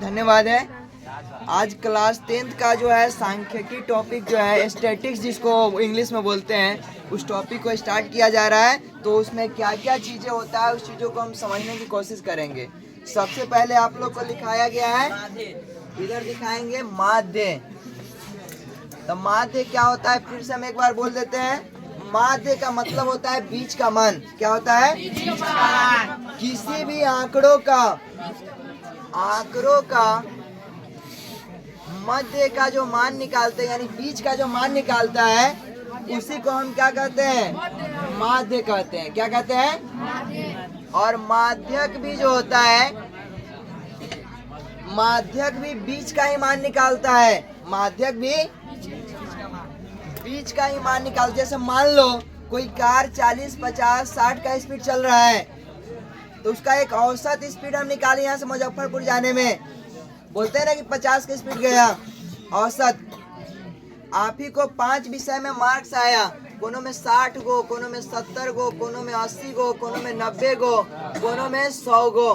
धन्यवाद है। आज क्लास 10th का जो है सांख्यिकी टॉपिक जो है स्टैटिक्स जिसको इंग्लिश में बोलते हैं, उस टॉपिक को स्टार्ट किया जा रहा है। तो उसमें क्या क्या चीज़ें होता है उस चीज़ों को हम समझने की कोशिश करेंगे। सबसे पहले आप लोग को लिखाया गया है, इधर दिखाएंगे माध्य। तो माध्य क्या होता है फिर से हम एक बार बोल देते हैं। माध्य का मतलब होता है बीच का मान। क्या होता है? किसी भी आंकड़ों का मध्य का जो मान निकालते हैं, यानी बीच का जो मान निकालता है, उसी को हम क्या कहते हैं? माध्य कहते हैं। क्या कहते हैं? और माध्यक भी जो होता है, माध्यक भी बीच का ही मान निकालता है। माध्यक भी बीच का ही मान निकाल। जैसे मान लो कोई कार 40, 50, 60 का स्पीड चल रहा है, तो उसका एक औसत स्पीड हम निकाले यहाँ से मुजफ्फरपुर जाने में। बोलते हैं ना कि 50 का स्पीड गया औसत। आप ही को 5 विषय में मार्क्स आया, कोनो में 60 गो, कोनो में 70 गो, कोनो में 80 गो, कोनो में 90 गो, कोनो में 100 गो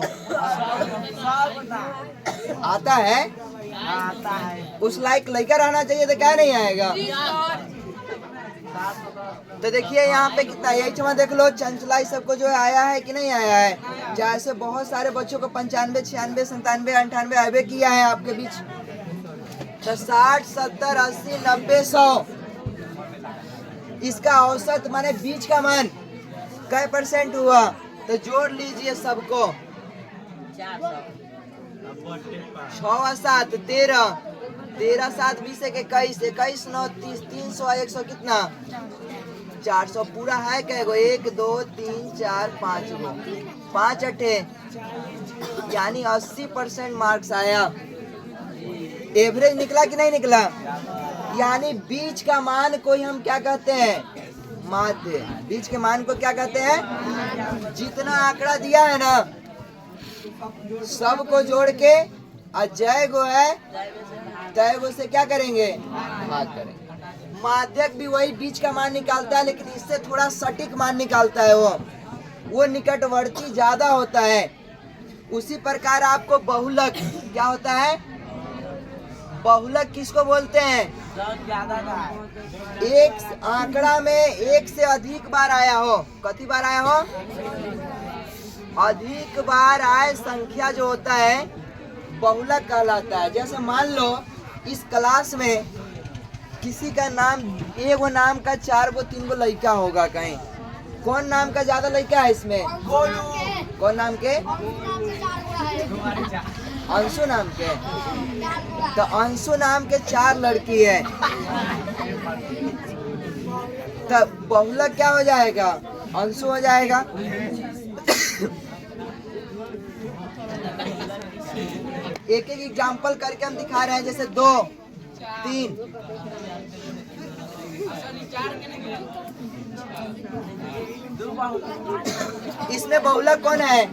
आता है। उस लायक लड़का रहना चाहिए, तो क्या नहीं आएगा। तो देखिए यहाँ पे कितना, यही क्षमा देख लो, चंचला सबको जो है आया है कि नहीं आया है। जैसे बहुत सारे बच्चों को 95, 96, 97, 98 आवे किया है आपके बीच। तो 60, 70, 80, 90, 100 इसका औसत माने बीच का मान कै % हुआ? तो जोड़ लीजिए सबको। 6 7 13, 13 7 20 21, 21 9 30, 300 100 कितना? 400 पूरा है। क्या गो? 1 2 3 4 5 गो, 5 8 यानी 80% मार्क्स आया। एवरेज निकला कि नहीं निकला? यानी बीच का मान को ही हम क्या कहते हैं? माध्य। बीच के मान को क्या कहते हैं? जितना आंकड़ा दिया है ना, सबको जोड़ के अजय गो है तय गो से क्या करेंगे? भाग करेंगे। माध्यक भी वही बीच का मान निकालता है, लेकिन इससे थोड़ा सटीक मान निकालता है। वो निकटवर्ती ज्यादा होता है। उसी प्रकार आपको बहुलक क्या होता है? बहुलक किसको बोलते हैं? एक आंकड़ा में एक से अधिक बार आया हो। कितनी बार आया हो? अधिक बार आए संख्या जो होता है बहुलक कहलाता है। जैसे मान लो इस क्लास में किसी का नाम, एगो नाम का 4 गो 3 गो लड़का होगा कहीं। कौन नाम का ज्यादा लड़का है इसमें? कौन नाम के? अंशु नाम के। तो अंशु नाम के 4 लड़की है। तो बहुलक क्या हो जाएगा? अंशु हो जाएगा। एक एक एग्जाम्पल करके हम दिखा रहे हैं। जैसे 2 3 इसमें बहुलक कौन है?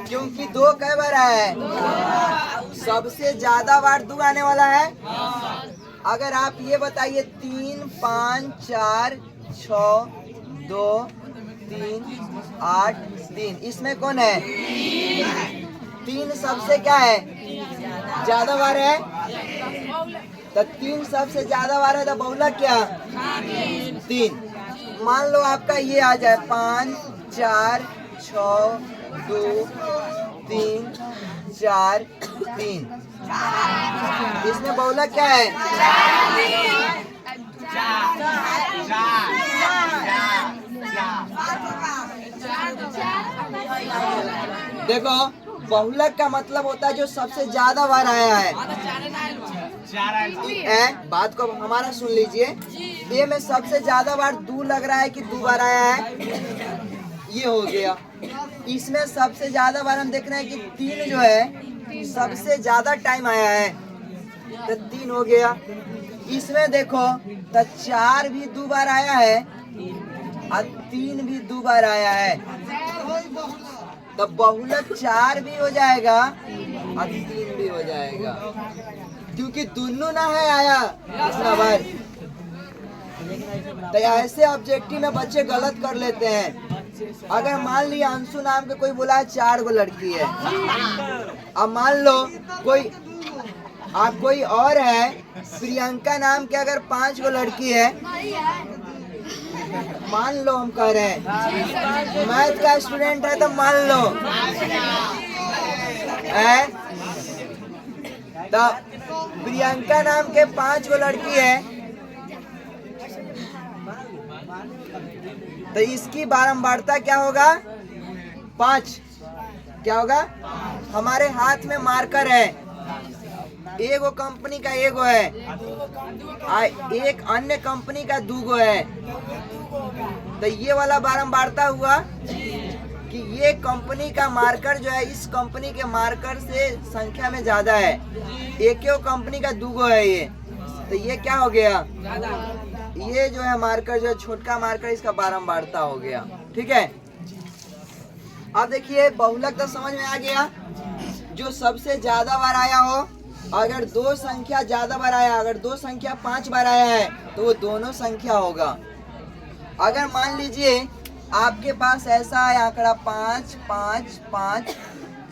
क्योंकि 2 कई बार आया है, सबसे ज्यादा बार 2 आने वाला है। अगर आप ये बताइए 3 5 4 6 2 3 8 3, इसमें कौन है? 3 सबसे क्या है? ज्यादा बार है। तो 3 सबसे ज्यादा बार है, तो बहुलक क्या? 3। मान लो आपका ये आ जाए 5 4 6 2 3 4 3, इसमें बहुलक क्या है? देखो बहुलक का मतलब होता है जो सबसे ज्यादा बार आया है। बात को हमारा सुन लीजिए। ये में सबसे ज्यादा बार 2 लग रहा है कि 2 बार आया है? ये हो गया। इसमें सबसे ज्यादा बार हम देख रहे हैं कि 3 जो है सबसे ज्यादा टाइम आया है, तो 3 हो गया। इसमें देखो तो 4 भी 2 बार आया है और 3 भी 2 बार आया है। तो बहुलक 4 भी हो जाएगा और 3 भी हो जाएगा, क्योंकि दोनों ना है आया इतना बार। तो ऐसे ऑब्जेक्टिव में बच्चे गलत कर लेते हैं। अगर मान लिया अंशु नाम के कोई बोला 4 गो लड़की है, अब मान लो कोई और है, प्रियंका नाम के अगर 5 गो लड़की है, मान लो हम कह रहे हैं मैथ का स्टूडेंट है तो मान लो है, तो प्रियंका नाम के 5 गो लड़की है, तो इसकी बारंबारता क्या होगा? 5। क्या होगा? हमारे हाथ में मार्कर है, एगो कंपनी का एगो है, एक अन्य कंपनी का 2 गो है, तो ये वाला बारंबारता हुआ कि ये कंपनी का मार्कर जो है इस कंपनी के मार्कर से संख्या में ज्यादा है, एक कंपनी का 2 गो है ये, तो ये क्या हो गया? ये जो है मार्कर जो है छोटा मार्कर, इसका बारंबारता हो गया। ठीक है, अब देखिए बहुलक तो समझ में आ गया, जो सबसे ज्यादा बार आया हो, अगर 2 संख्या ज्यादा बार आया, अगर 2 संख्या 5 बार आया है तो वो दोनों संख्या होगा। अगर मान लीजिए आपके पास ऐसा है आंकड़ा 5 5 5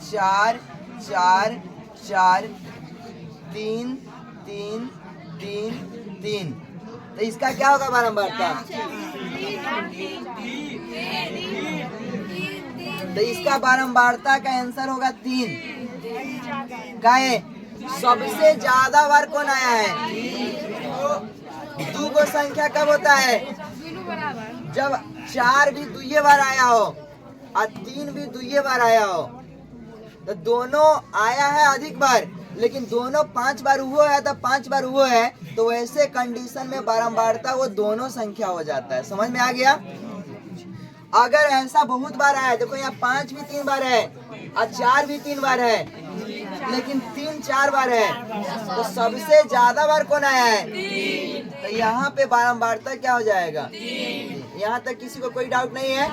4 4 4 3 3 3 3, तो इसका क्या होगा बारंबारता? तो इसका बारंबारता का आंसर होगा 3। काहे? सबसे ज्यादा बार कौन आया है? 2 गो संख्या कब होता है? जब 4 भी 2 बार आया हो और 3 भी 2 बार आया हो, तो दोनों आया है अधिक बार, लेकिन दोनों 5 बार हुआ है, तो 5 बार हुआ है, तो वैसे कंडीशन में बारंबारता वो दोनों संख्या हो जाता है। समझ में आ गया? अगर ऐसा बहुत बार आया, देखो यहाँ 5 भी 3 बार है और 4 भी 3 बार है, लेकिन 3 4 बार है, तो सबसे ज्यादा बार कौन आया है? तो यहाँ पे बारंबारता क्या हो जाएगा? यहाँ तक किसी को कोई डाउट नहीं है?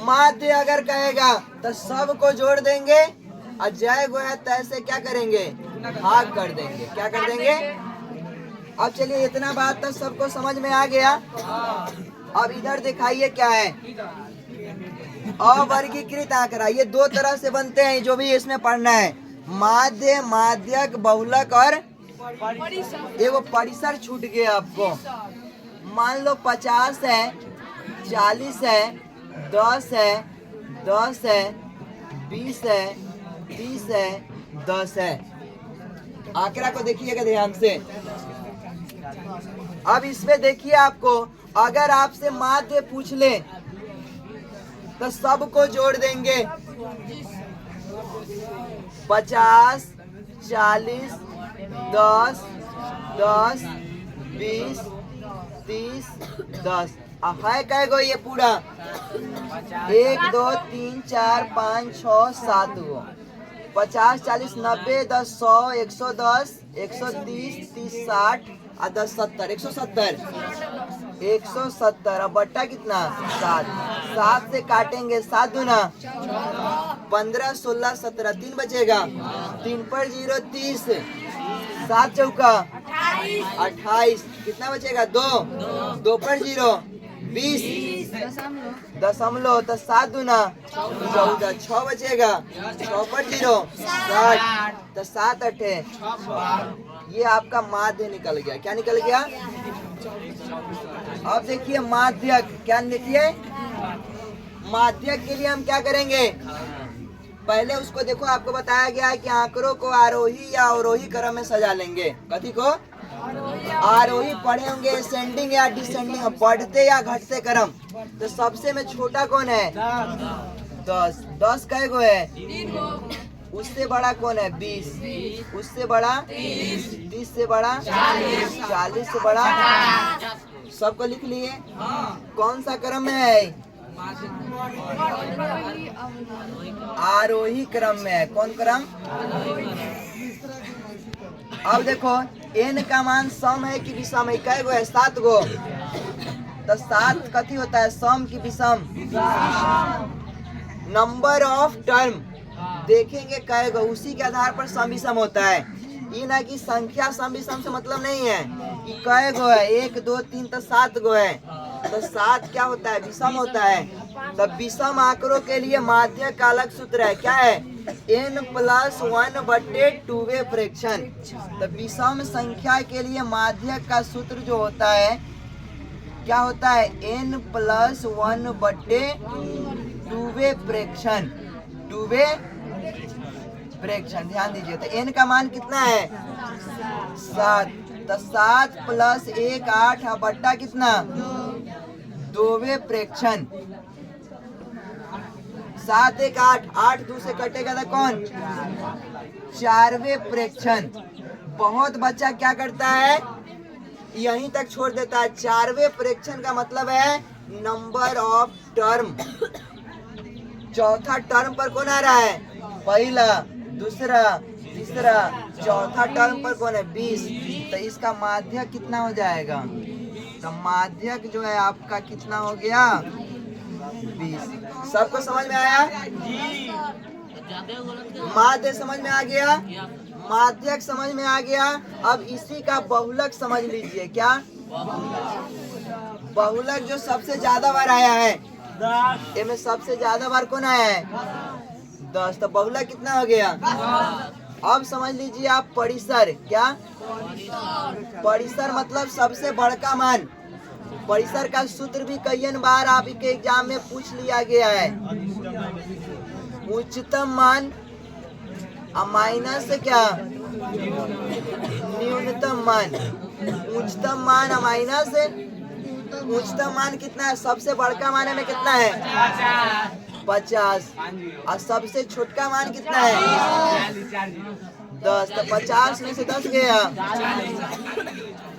माध्य अगर कहेगा तो सबको जोड़ देंगे और जय गोया तय से क्या करेंगे? भाग कर देंगे। क्या कर देंगे? अब चलिए इतना बात तक सबको समझ में आ गया। अब इधर दिखाइए क्या है? अवर्गीकृत आंकड़ा, ये 2 तरह से बनते हैं, जो भी इसमें पढ़ना है। माध्य, माध्यक, बहुलक और एगो परिसर छूट गया आपको। मान लो 50 है, 40 है, 10 है, 10 है, 20 है, 30 है, 10 है। आंकड़ा को देखिएगा ध्यान से। अब इसमें देखिए, आपको अगर आपसे माध्य पूछ ले तो सबको जोड़ देंगे। 50, 40, 10, 10, 20, 30, 10। है कै गो ये पूरा? 1 2 3 4 5 6 7 गो। 50 40 90 10 100 110 130 30 60 और 10 70 170 170। अब बट्टा कितना? 7। 7 से काटेंगे, 7 दूना 15 16 17, 3 बचेगा, 3 पर 0 30, 7 चौका 28, कितना बचेगा? 2, 2 पर 0 20, दशमलव, तो 7 दूना 14, 6 बचेगा, 6 पर 0 60, तो 7 8, ये आपका माध्य निकल गया। क्या निकल गया? अब देखिए माध्यक, क्या लिखिए? माध्यक के लिए हम क्या करेंगे? पहले उसको देखो, आपको बताया गया है कि आंकड़ों को आरोही या अवरोही क्रम में सजा लेंगे। कथी को? आरोही पढ़े होंगे, असेंडिंग या डिसेंडिंग, बढ़ते या घटते क्रम। तो सबसे में छोटा कौन है? 10। 10 कै गो है? उससे बड़ा कौन है? 20। उससे बड़ा 30 से बड़ा 40 से बड़ा। सबको लिख लिए? कौन सा क्रम में है? आरोही क्रम में है। कौन क्रम? अब देखो n का मान सम है कि विषम है? कै गो है? 7 गो। तो 7 कथी होता है? सम की विषम? नंबर ऑफ टर्म देखेंगे कै गो, उसी के आधार पर सम विषम होता है। ये ना कि संख्या सम विषम से मतलब नहीं है कि कै गो है, 1 2 3, तो 7 गो है। तो 7 क्या होता है? विषम होता है। तो विषम आंकड़ों के लिए माध्यक का अलग सूत्र है। क्या है? n+1/2 fraction. तो विषम संख्या के लिए माध्यक का सूत्र जो होता है क्या होता है, n+1/2 फ्रैक्शन, 2 फ्रैक्शन। ध्यान दीजिए, तो n का मान कितना है 7, तो 7 + 1 8 बट्टा कितना 2 फ्रैक्शन। 7 1 8, 8 2 से कटेगा तो कौन 4वें फ्रैक्शन। बहुत बच्चा क्या करता है यहीं तक छोड़ देता है। 4वें फ्रैक्शन का मतलब है नंबर ऑफ टर्म। चौथा टर्म पर कौन आ रहा है, पहला, दूसरा, तीसरा, चौथा टर्म पर कौन है 20। तो इसका माध्यक कितना हो जाएगा, तो माध्यक जो है आपका कितना हो गया 20। सबको समझ में आया, माध्य समझ में आ गया, माध्यक समझ में आ गया। अब इसी का बहुलक समझ लीजिए। क्या बहुलक जो सबसे ज्यादा बार आया है, इसमें सबसे ज्यादा बार कौन आया है 10, तो बहुलक कितना हो गया। अब समझ लीजिए आप परिसर। क्या परिसर मतलब सबसे बड़का मान। परिसर का सूत्र भी कई बार आपके एग्जाम में पूछ लिया गया है। उच्चतम मान माइनस क्या न्यूनतम मान। उच्चतम मान माइनस उच्चतम मान कितना है, सबसे बड़का मान में कितना है 50, और सबसे छोटका मान कितना है 10। तो 50 में से 10 गया।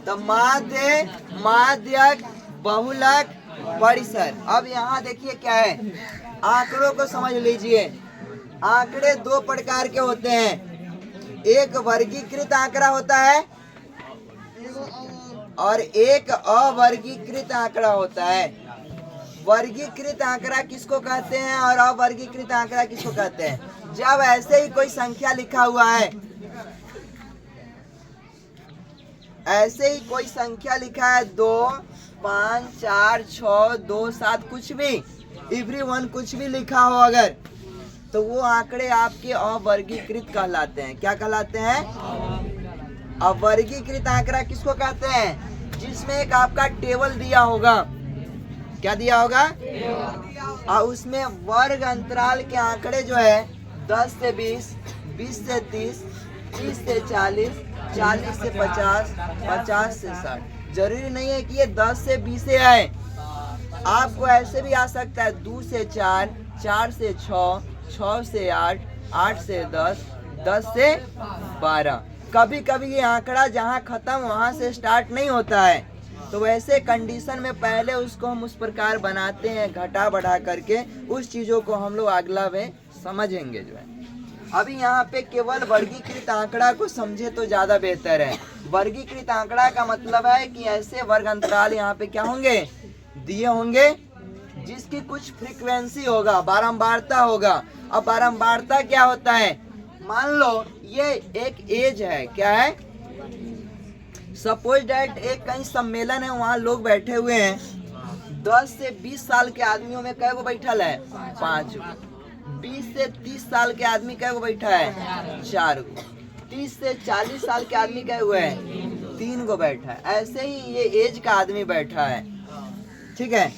तो माध्य, माध्यक, बहुलक, परिसर। अब यहाँ देखिए क्या है, आंकड़ों को समझ लीजिए। आंकड़े 2 प्रकार के होते हैं, एक वर्गीकृत आंकड़ा होता है और एक अवर्गीकृत आंकड़ा होता है। वर्गीकृत आंकड़ा किसको कहते हैं और अवर्गीकृत आंकड़ा किसको कहते हैं, जब ऐसे ही कोई संख्या लिखा हुआ है, ऐसे ही कोई संख्या लिखा है 2 5 4 6 2 7 कुछ भी, एवरीवन कुछ भी लिखा हो अगर, तो वो आंकड़े आपके अवर्गीकृत कहलाते हैं। क्या कहलाते हैं, अवर्गीकृत आंकड़ा किसको कहते हैं, जिसमें एक आपका टेबल दिया होगा। क्या दिया होगा, और उसमें वर्ग अंतराल के आंकड़े जो है 10 से 20, 20 से 30, 30 से 40, 40 से 50, 50 से 60। जरूरी नहीं है कि ये 10 से 20 से आए, आपको ऐसे भी आ सकता है 2 से 4, 4 से 6, 6 से 8, 8 से 10, 10 से 12। कभी कभी ये आंकड़ा जहाँ खत्म वहाँ से स्टार्ट नहीं होता है, तो वैसे कंडीशन में पहले उसको हम उस प्रकार बनाते हैं घटा बढ़ा करके। उस चीज़ों को हम लोग अगला में समझेंगे जो है। अभी यहाँ पे केवल वर्गीकृत आंकड़ा को समझे तो ज़्यादा बेहतर है। वर्गीकृत आंकड़ा का मतलब है कि ऐसे वर्ग अंतराल यहाँ पे क्या होंगे दिए होंगे जिसकी कुछ फ्रीक्वेंसी होगा, बारंबारता होगा। अब बारंबारता क्या होता है, मान लो ये एक एज है, क्या है, सपोज डैट एक कहीं सम्मेलन है, वहाँ लोग बैठे हुए हैं। 10 से 20 साल के आदमियों में कै गो बैठल है 5 गो। 20 से 30 साल के आदमी कै गो बैठा है 4 गो। 30 से 40 साल के आदमी कै हुए हैं 3 गो बैठा है। ऐसे ही ये एज का आदमी बैठा है, ठीक है।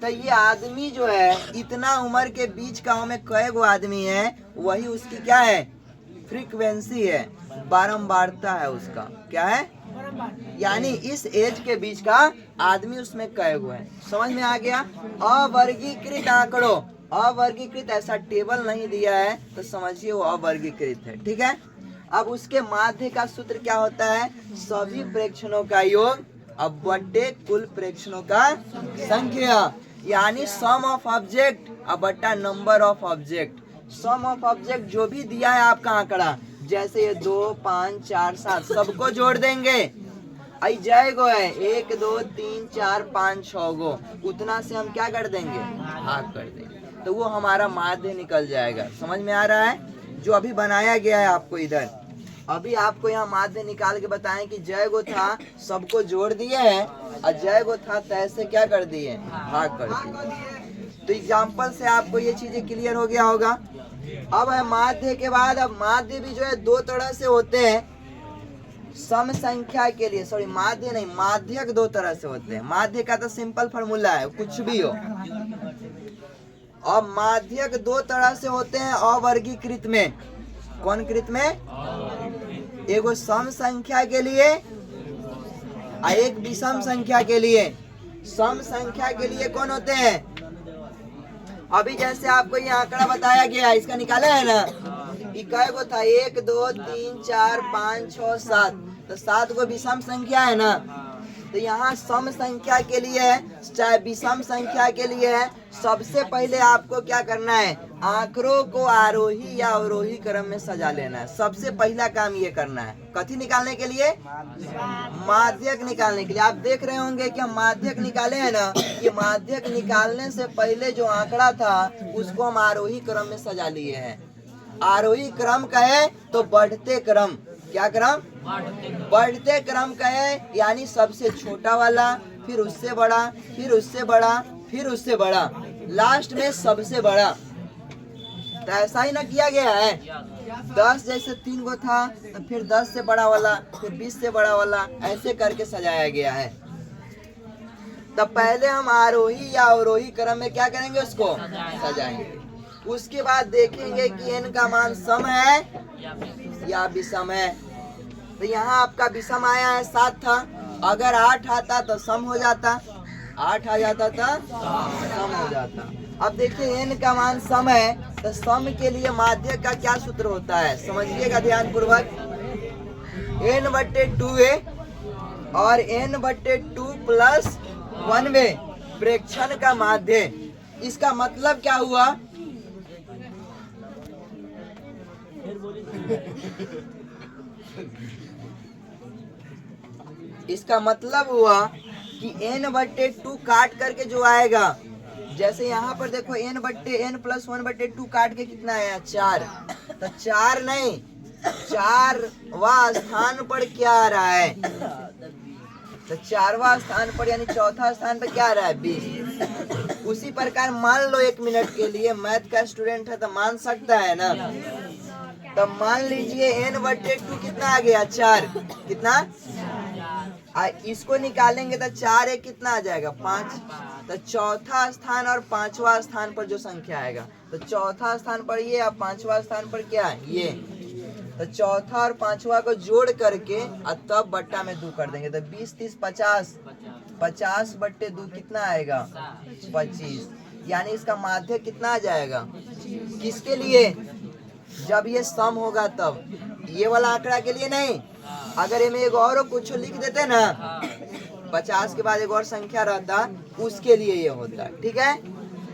तो ये आदमी जो है इतना उम्र के बीच का में कै गो आदमी है, वही उसकी क्या है फ्रीक्वेंसी है, बारंबारता है उसका। क्या है, यानी इस एज के बीच का आदमी उसमें कै गो है। समझ में आ गया। अवर्गीकृत आंकड़ों, अवर्गीकृत ऐसा टेबल नहीं दिया है तो समझिए वो अवर्गीकृत है, ठीक है। अब उसके माध्य का सूत्र क्या होता है, सभी प्रेक्षणों का योग अब बट्टे कुल प्रेक्षणों का संख्या, यानी सम ऑफ ऑब्जेक्ट अब बट्टा number of object. Sum of object जो भी दिया है आपका आंकड़ा, जैसे ये 2 5 4 7 सबको जोड़ देंगे। आई जय गो है 1 2 3 4 5 6 गो, उतना से हम क्या कर देंगे भाग कर देंगे, तो वो हमारा माध्य निकल जाएगा। समझ में आ रहा है, जो अभी बनाया गया है आपको इधर। अभी आपको यहाँ माध्य निकाल के बताएं कि जय गो था सबको जोड़ दिए हैं, और जय गो था तैसे क्या कर दिए भाग कर दिए। तो एग्जाम्पल से आपको ये चीजें क्लियर हो गया होगा। अब है माध्य के बाद। अब माध्य भी जो है दो तरह से होते हैं सम संख्या के लिए। सॉरी, माध्य नहीं, माध्यक दो तरह से होते हैं। माध्य का तो सिंपल फॉर्मूला है, कुछ भी हो। और माध्यक दो तरह से होते हैं अवर्गीकृत में। कौन कृत में? एगो सम संख्या के लिए और एक विषम संख्या के लिए। सम संख्या के लिए कौन होते हैं? अभी जैसे आपको ये आंकड़ा बताया गया, इसका निकाला है ना, ये कै गो था? 1 2 3 4 5 6 7। तो 7 गो विषम संख्या है ना। तो यहाँ सम संख्या के लिए चाहे विषम संख्या के लिए है, सबसे पहले आपको क्या करना है? आंकड़ों को आरोही या अवरोही क्रम में सजा लेना है। सबसे पहला काम ये करना है। कथी निकालने के लिए? माध्यक निकालने के लिए। आप देख रहे होंगे कि हम माध्यक निकाले हैं ना। ये माध्यक निकालने से पहले जो आंकड़ा था उसको हम आरोही क्रम में सजा लिए हैं। आरोही क्रम कहे तो बढ़ते क्रम। क्या क्रम? बढ़ते क्रम कहे, यानी सबसे छोटा वाला, फिर उससे बड़ा, फिर उससे बड़ा, फिर उससे बड़ा, लास्ट में सबसे बड़ा। तो ऐसा ही ना किया गया है। 10 जैसे 3 गो था, तो फिर 10 से बड़ा वाला, फिर 20 से बड़ा वाला, ऐसे करके सजाया गया है। तो पहले हम आरोही या अवरोही क्रम में क्या करेंगे? उसको सजाएंगे। उसके बाद देखेंगे कि n का मान सम है या विषम है। तो यहाँ आपका विषम आया है 7 था। अगर 8 आता तो सम हो जाता, 8 आ जाता था सम हो जाता। अब देखिए n का मान सम है, तो सम के लिए माध्यक का क्या सूत्र होता है? समझिएगा ध्यान पूर्वक। n/2a और n/2 प्लस 1 प्रेक्षण का माध्य। इसका मतलब क्या हुआ? इसका मतलब हुआ कि n/2 काट करके जो आएगा, जैसे यहाँ पर देखो n प्लस 1/2 काट के कितना आया? 4। तो 4 नहीं, 4वां स्थान पर क्या आ रहा है? तो 4वां स्थान पर यानी चौथा स्थान पर क्या आ रहा है? 20। उसी प्रकार मान लो 1 मिनट के लिए, मैथ का स्टूडेंट है तो मान सकता है ना। तो मान लीजिए n/2 कितना आ गया? 4। कितना? इसको निकालेंगे तो 4 1 कितना आ जाएगा? 5। तो चौथा स्थान और 5वां स्थान पर जो संख्या आएगा, तो चौथा स्थान पर ये और 5वां स्थान पर क्या है? ये। तो चौथा और 5वां को जोड़ करके और तब बट्टा में 2 कर देंगे। तो 20 30 50, 50/2 कितना आएगा? 25। यानी इसका माध्य कितना आ जाएगा? किसके लिए? जब ये सम होगा तब। ये वाला आंकड़ा के लिए नहीं। अगर ये में एक और कुछ लिख देते ना, 50 के बाद एक और संख्या रहता, उसके लिए ये होता। ठीक है।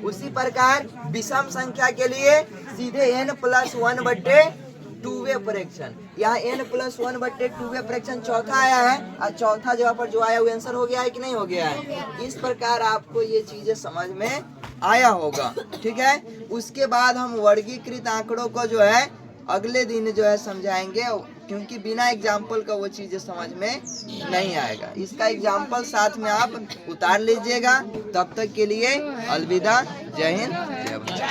उसी प्रकार विषम संख्या के लिए सीधे n+1/2 प्रेक्षण। यहाँ n+1/2 प्रेक्षण चौथा आया है, और चौथा जगह पर जो आया वो आंसर हो गया है कि नहीं हो गया है? इस प्रकार आपको ये चीजें समझ में आया होगा। ठीक है। उसके बाद हम वर्गीकृत आंकड़ों को जो है अगले दिन जो है समझाएंगे, क्योंकि बिना एग्जाम्पल का वो चीजें समझ में नहीं आएगा। इसका एग्जाम्पल साथ में आप उतार लीजिएगा। तब तक के लिए अलविदा। जय हिंद, जय भारत।